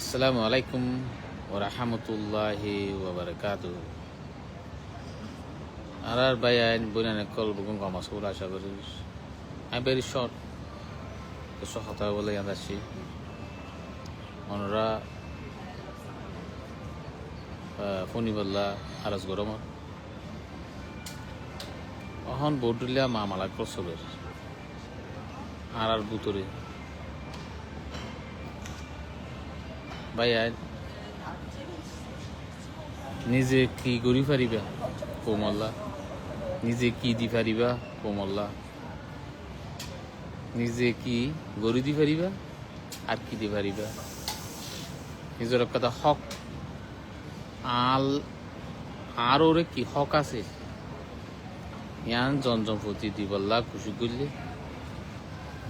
আসসালামু আলাইকুম ওয়া রাহমাতুল্লাহি ওয়া বারাকাতুহু। আর ভাই আইন বইনানে কল বুকুন কমাসুল আশা করি আই ভেরি শর্ট তো কথা বলে আছি অনরা ফোনি বললা আরজ গরম অহন বৌডুলিয়া মামালা ক্রসবের আর বুতরে ভাই আইন নিজে কি গড়ি পারিবা কোমল্লা নিজে কি দি পারিবা কোমল্লা নিজে কি গড়ি দি পারিবা আর কি দি পারিবা নিজের কথা হক আর ওরে কি হক আছে ইয়ান জনজনপতি দি বললা খুশি করলে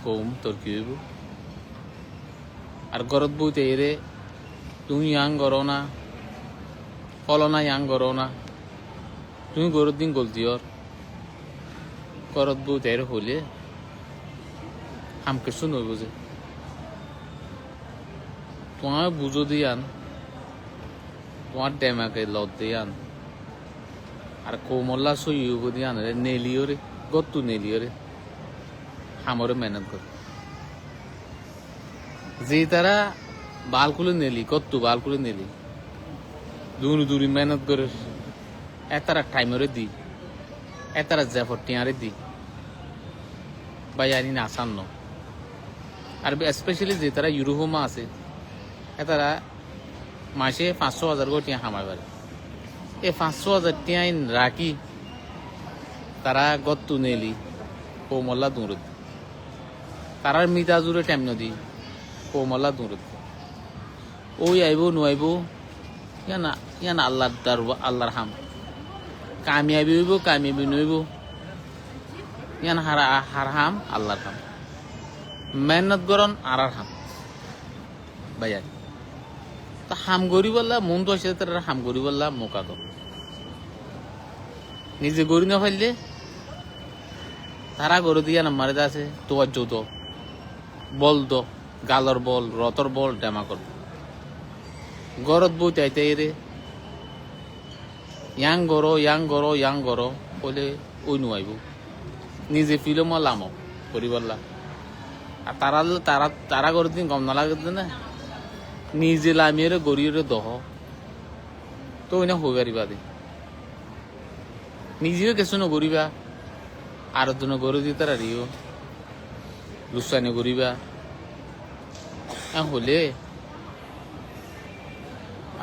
কম তোর কি হইব আর গরত বইতে এরে তুমি ইয়াং করো না ফলনা ইয়াং করো না তুমি গরুর দিন গলতি ওর গরত বইতে এর হলে হামকে শুনবে বুঝে তোমার বুঝো দিয়ান তোমার ডেমাকে লত দিয়ান আর কোমল্লা সইব দিয়ান রে নেলিও রে গত্তু নেলিও রে হামরে মেহনত করে যে তারা বাল খুলে নেলি কত্তু বাল খুলে নেলি দূরি মেহনত করে এতারা টাইমরে দি এতারা জ্যাফর টিয়ারে দি বা জানি না আসান ন আর স্পেশালি যে তারা ইউরোপমা আছে এতারা মাসে 500,000 করে টিয়া হামায় পারে এই 500,000 টিয়া রাখি তারা গত্তু নেলি কোমল্লা দূরে তারার মিতা জুড়ে টাইম নদী কোমল্লা দূরে ওই আইব নুয়াইব ইয়ান আল্লাহর হাম কামিয়াবি হইব কামিয়াবি নইব ইয়ান হার হাম আল্লাহর হাম মেহনত করন আর হাম ভাইয়া তা হাম গরি বললা মন তো আসে তার হাম গরি বললা মোকা তো নিজে গড়ি না ফেললে তারা গরু দিয়া নাম্বারে আছে তোমার যৌত বল তো গালর বল রতর বল ডেমা কর গরত বই চাইতে রে ইয়াং গরো বলে ওই নুয়াইব নিজে ফিলম লাম করিবল্লা আর তারা গরু দিন গম না লাগে না নিজে লামিয়ে গড়িয়ে দহ তো ওই না হয়ে পারিবা দে নিজেও কিছু নগরিবা আর জন গরু দিয়ে তারা রিও লুসানি করিবা হলে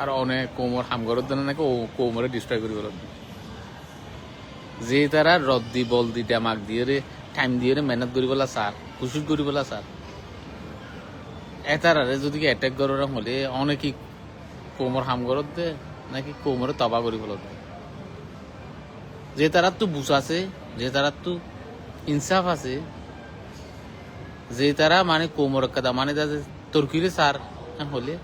আর অনেক কোমর হামগরের জন্য নাকি কোমরে ডিস্ট্রয় করি বল যে তারা রদ দি বল দি ডেমাক দিয়ে রে টাইম দিয়ে রে মেহনত করি বলা স্যার খুশি করি বলা স্যার এতারে যদি অ্যাটাক করার হলে অনেকই কোমর হামগরত দে নাকি কোমরে তবা করি বল যে তারা তো বুঝ আছে যে তারা তো ইনসাফ আছে যে তারা মানে কোমর কাদা মানে তরকিরে স্যার হলে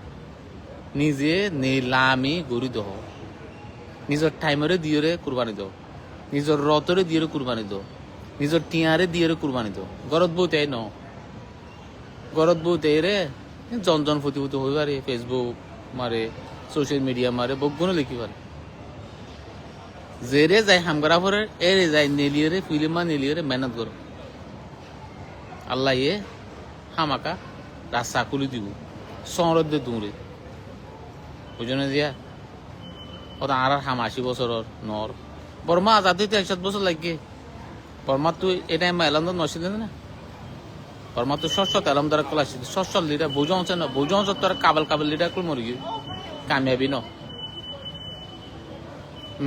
নিজে নেলামি গড়ি দহ নিজের টাইমরে দিয়ে কুরবানি দাও নিজের রতরে দিয়ে কুরবানি দাও নিজের টিয়ারে দিয়ে কুরবানি দাও গরত বউতে ন গরত বউতে রে জন প্রতিভূত হয়ে পারে ফেসবুক মারে সোশ্যাল মিডিয়া মারে বগুনো লিখি পারে যে রে যাই হামগরা পরে এ রে যাই নেলিয়ে রে ফিলিমা নেলিয়ে রে মেহনত করো আল্লাহ ইয়ে হামাকা রাস্তা খুলি দিব শহরত দে দূরে বুঝনে দিয়া ওটা আর হাম 80 বছরের নর বর্মা আজাদি তো 100 বছর লাগে বর্মা তুই এটা এলাম তো নছিল না বর্মা তো শস্য এলাম দ্বারা কলা শস্য লিডার বুঝাও না বুঝাও তোর কাবল লিডার করে মরি কামিয়াবি ন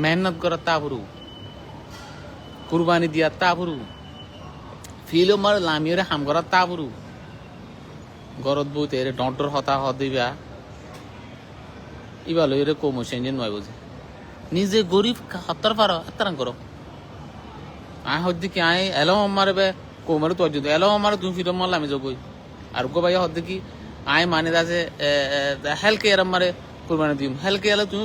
মেহনত করা তা পুরু কুরবানি দিয়া তা পুরু ফিলো মার লামিয়ে হাম করা তা পুরু গরত বইতে ডর হতা দিবা ইবালো এর কম সেঞ্জেন নয় বুঝে নিজে গরিব হত্যার পারো এতারাং করো আয় হদ্দি কি আয় এলো মারবে কোমরে তো যদি এলো মারে তুমি ফিরম মারলে আমি যাবই আর গো ভাই হদ্দি কি আয় মানে আছে হেলকে এরম মারে কুরবানি দিম হেলকে এলে তুমি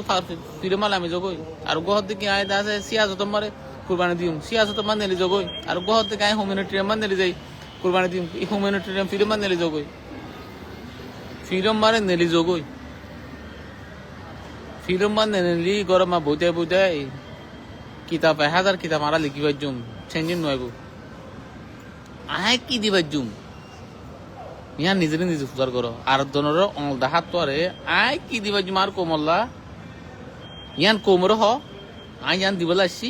ফিরম মারলে আমি যাবই আর গো হদ্দি কি আয় আছে সিয়াজত মারে কুরবানি দিম সিয়াজত মান নেলি যাবই আর গো হদ্দি কি আয় হিউম্যানিটি মান নেলি যাই কুরবানি দিম হিউম্যানিটি ফিরম মান নেলি যাবই ফিরম মারে নেলি যাবই ফিল্ম বান্ধে নিলি গরমা বইতে বইতে কিতাব 1000 কিতাব মারা লিখিবার জুম চেঞ্জিন নয়ব আয় কি দিবার জুম ইয়া নিজের নিজে সুধার করো আর দনের অংলদা হাত তোরে আয় কি দিবার জুম আর কোমল্লা ইয়ান কোমর হ আয় ইয়ান দিবলা আসছি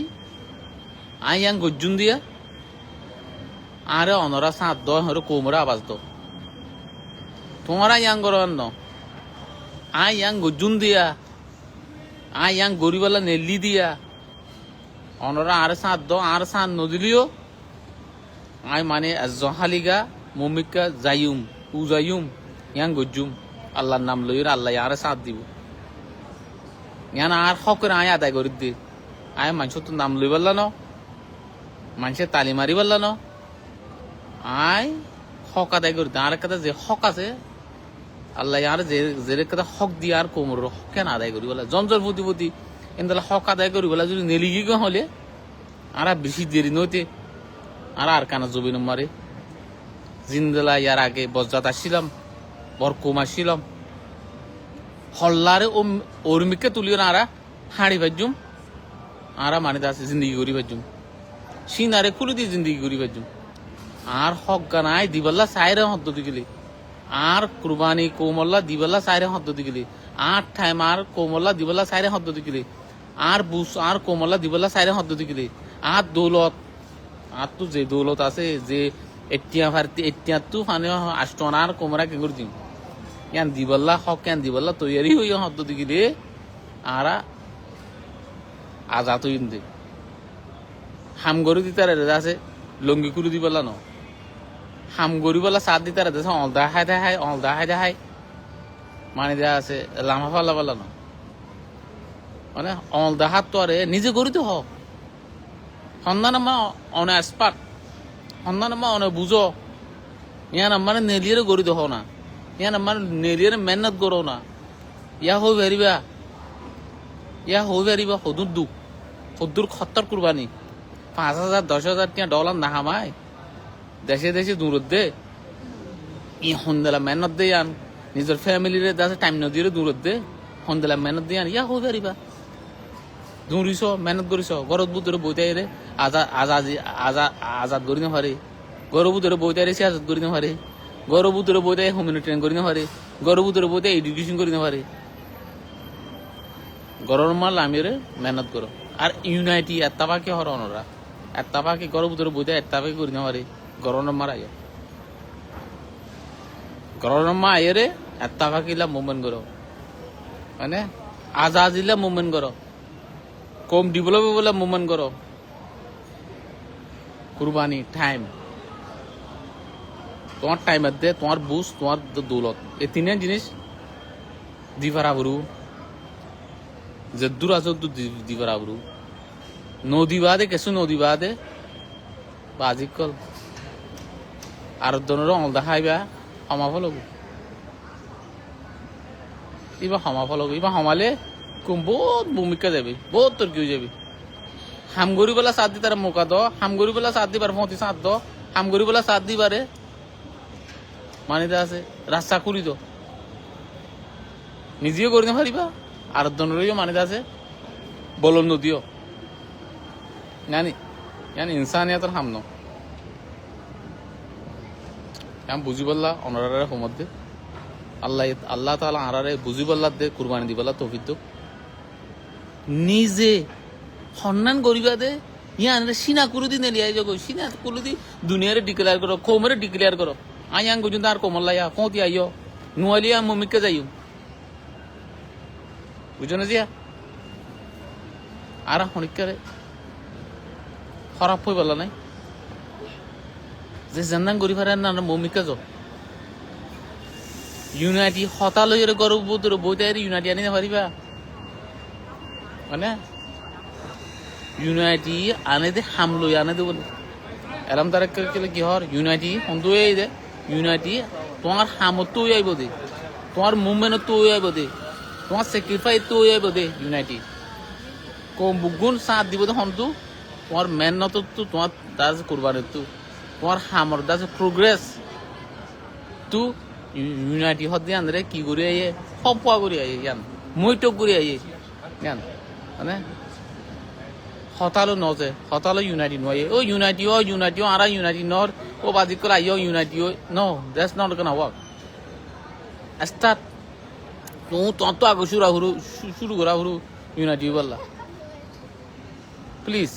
আয় ইয়ান গজ্জুন দিয়া আরে অনরা সাত দ হরে কোমরে আওয়াজ দো তোমারা ইয়াং করো অন্য আয় ইয়াং গজ্জুন দিয়া আয় ইয়াং গরিবালা নেলি দিয়া অনরা আর সাত দ আর সাত নদিলিও আয় মানে জহালিগা মমিকা জায়ুম উজায়ুম ইয়াং গজ্জুম আল্লাহর নাম লইর আল্লাহ আর সাত দিব ইয়ান আর হকের আয় আদায় করি দি আয় মানুষ তো নাম লই পারলা ন মানুষের তালি মারি পারলা ন আয় হক আদায় করি দি আর একটা যে হক আছে আল্লাহ আর যে কথা হক দিয়ে আর কোমর কেন আদায় করি বলা জঞ্জর প্রতি প্রতি এনদালা হক আদায় করি বলা যদি নেলিগি হলে আর বেশি দেরি নইতে আর কানা জবি মারে জিন্দালা ইয়ার আগে বজ্জাত আসছিলাম বর কম আসছিলাম হল্লারে ওরমিকে তুলিও না আরা হাঁড়ি বাজুম আরা মানে আছে জিন্দগি করি বাজুম সিনারে খুলে দিয়ে জিন্দগি করি বাজুম আর হক গানায় দিবাল্লা সাইরে হদ্দ দিগলি আর কুরবানি কোমল্লা দিবাল্লা সাইরে হদ্দ দিগলি আর ঠাইম আর কোমল্লা দিবাল্লা সাইরে হদ্দ দিগলি আর বুস আর কোমল্লা দিবাল্লা সাইরে হদ্দ দিগলি আর দৌলত আর তো যে দৌলত আছে যে এটিয়া ভারতি এটিয়া তো ফানে আষ্টনার কোমরা কে করে দিম ইয়ান দিবাল্লা হক ইয়ান দিবাল্লা তৈরি হই হদ্দ দিগলি আরা আজাত হইন দে হাম গরু দিতারে আছে লঙ্গি কুরু দিবাল্লা ন হাম গরু বলা সাত দিতারে দেশে অলদা হাই মানে দেয়া আছে লামা ফাল্লা বলা ন মানে অলদা হাত তো আরে নিজে গড়ি তো হ সন্ধান মা অনে এক্সপার্ট সন্ধান মা অনে বুঝো ইয়ান মানে নেলিয়ে গড়ি তো হও না ইয়ান মানে নেলিয়ে মেহনত করো না ইয়া হই বেরিবা সদুর দুঃখ সদুর খত্তর কুরবানি 5000 10,000 টিয়া ডলার না হামায় দেশে দেশে দূরত দে ই সন্দেলা মেহনত দে আন নিজের ফ্যামিলিরে দাসে টাইম নদীরে দূরত দে সন্দেলা মেহনত দে আন ইয়া হই বেরিবা দৌড়িছ মেহনত করিছ গরত বুতরে বইতাই রে আজাদ করি না পারে গরু বুতরে বইতাই রে সে আজাদ করি না পারে গরু বুতরে বইতাই হোমিনো ট্রেন করি না পারে গরু বুতরে বইতাই এডুকেশন করি না পারে গরর মাল আমিরে মেহনত করো আর ইউনাইটি এত্তাবাকে হর অনরা এত্তাবাকে গরু বুতরে বইতাই এত্তাবাকে করি না পারে গরর মার আয় গরর মা আয় রে এত্তাবাকিলা মুভমেন্ট করো মানে আজাদিলা মুভমেন্ট করো কম ডেভেলপ বলে মুভমেন্ট করো কুরবানি টাইম তোমার টাইম দে তোমার বুঝ তোমার দৌলত এই তিন জিনিস দিবারাবরু যে দূর আছে দিবারাবরু নদী বাদে কিছু নদী বাদে বা আজিকাল আর দনের অলদা খাইবা সমাফল হব এবার সমাফল হব এবার সমালে কম বহুত ভূমিকা যাবে বহুত তর্কি হয়ে যাবে হামগরি বেলা সাত দি তারা মোকা দ হামগরি বেলা সাত দিবার ফতি সাত দ হামগরি বেলা সাত দিবারে মানে আছে রাস্তা করি দ নিজেও করি না পারিবা আর দনেরও মানে আছে বলন নদীও জানি জানি ইনসানিয়াতের হামন আমি বুঝি বললা অনারারে হোমত আল্লাহ তাআলা আরারে বুঝি বললা দে কুরবানি দিবলা তৌফিক দো নিজে সন্ধান করিবা দে ইয়ান সিনা করে দি নেলিয়াই যাগো সিনা করে দি দুনিয়ারে ডিক্লেয়ার করো কোমরে ডিক্লেয়ার করো আয়াং গুজুন তার কোমল্লাইয়া ফতি আইও নুয়ালিয়া মমিকে যাইও বুঝো না জিয়া আর হনিকারে খারাপ হই বলা নাই যে জান্নান করি পারে না মমিকা যাও ইউনাইটি হতালয়ের গরব বুতর বইতাই ইউনাইটি আনি না পারিবা মানে ইউনাইটি আনে দে হামলই আনে দে বলে এরম তারা কেলে কি হর ইউনাইটি হন্দু এই দে ইউনাইটি তোমার হামত তো আইব দে তোমার মুভমেন্ট তো আইব দে তোমার স্যাক্রিফাইস তো আইব দে ইউনাইটি কম বুগুন সাথ দিব দে হন্দু তোমার মেহনত তো তোমার দাস কুরবানি তো তোমার হামর দাস প্রোগ্রেস তো ইউনাইটি হদ দিয়ে আনরে কি করে আইয়ে সব পোয়া করে আইয়ে ইয়ান মই টক করে আইয়ে জ্ঞান মানে হতালো নজে হতালো ইউনাইটেড নয় ও ইউনাইটিও আরা ইউনাইটেড নর ও বাজি করে আইও ইউনাইটিও no that's not gonna work start তো আগে শুরু করা হুরু ইউনাইটিও বললা প্লিজ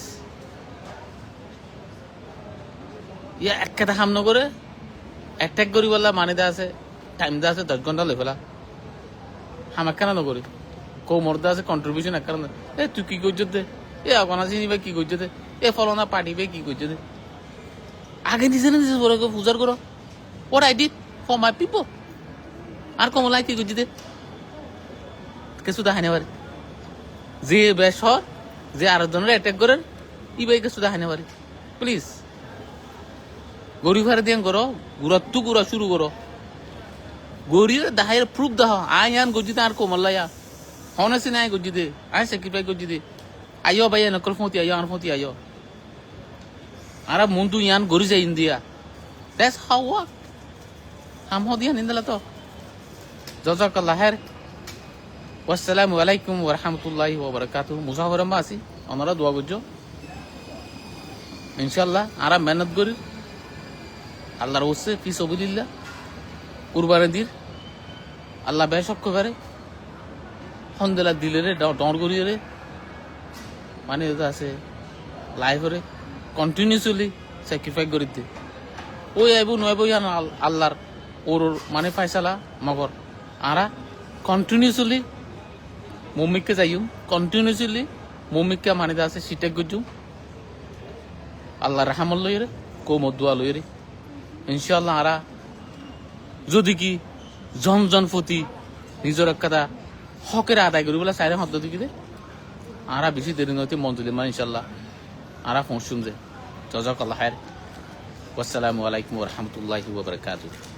ইয়া এক কথা হাম নগরে এক করি বললা মানে দা আছে টাইম দা আছে 10 ঘন্টা লই ফেলা হামাক কেন নগরি কৌ মর্দা আছে কন্ট্রিবিউশন এক কারণ এ তুই কি করছ দে এ অগনা চিনি ভাই কি করছ দে এ ফলনা পার্টি ভাই কি করছ দে আগে নিজে না নিজে বড় পূজার করো what I did for my people আর কমলাই কি করছি দে কিছু দেখাই না পারে যে বেশ যে আরেকজনের অ্যাটাক করেন ই ভাই কিছু দেখাই না পারে প্লিজ গরিব হারে দিয়ে করো গুড়া শুরু করো গরিব দাহাইয়ের প্রুফ দাও আই আন গজিতে আর কোমল্লাইয়া হনেসি নাই গজিতে আই স্যাক্রিফাইস গজিতে আইও ভাই নকল ফতি আইও আর ফতি আইও আর মুন্ডু ইয়ান গরি যায় ইন্ডিয়া দ্যাটস হাউ ওয়ার্ক হাম হদিয়া নিন্দলা তো জাযাকাল্লাহ খাইর ওয়াসসালামু আলাইকুম ওয়া রাহমাতুল্লাহি ওয়া বারাকাতুহু মুসাফির আম্মা আছি ওনারা দোয়া করছো ইনশাআল্লাহ আর মেহনত করি আল্লাহর ওসে ফি সাবিলিল্লাহ কুরবানি দির আল্লাহ বেশক করে হন্দেলা দিলে রে ডর করি রে মানে এটা আছে লাইফরে কন্টিনিউসলি স্যাক্রিফাইস করি দে ওই আইব নয়ব ইয়ান আল্লাহর ওর মানে ফাইসালা মগর আরা কন্টিনিউসলি মমিককে যাইম কন্টিনিউসলি মমিককে মানে আছে সিটেক গজুম আল্লাহ রাহমত লই রে কো মদুয়া লই রে ইনশাআল্লাহ আরা যদি কি জন প্রতি নিজের একটা হকের আদায় করি বলে চাইরে হদ্দ দিকে আরা বেশি দেরি নয় মঞ্জুলি মানে ইনশাল্লাহ আরা পৌঁছুম যে জাযাকাল্লাহ খাইর ওয়াসসালামু আলাইকুম ওয়া রাহমাতুল্লাহি ওয়া বারাকাতুহু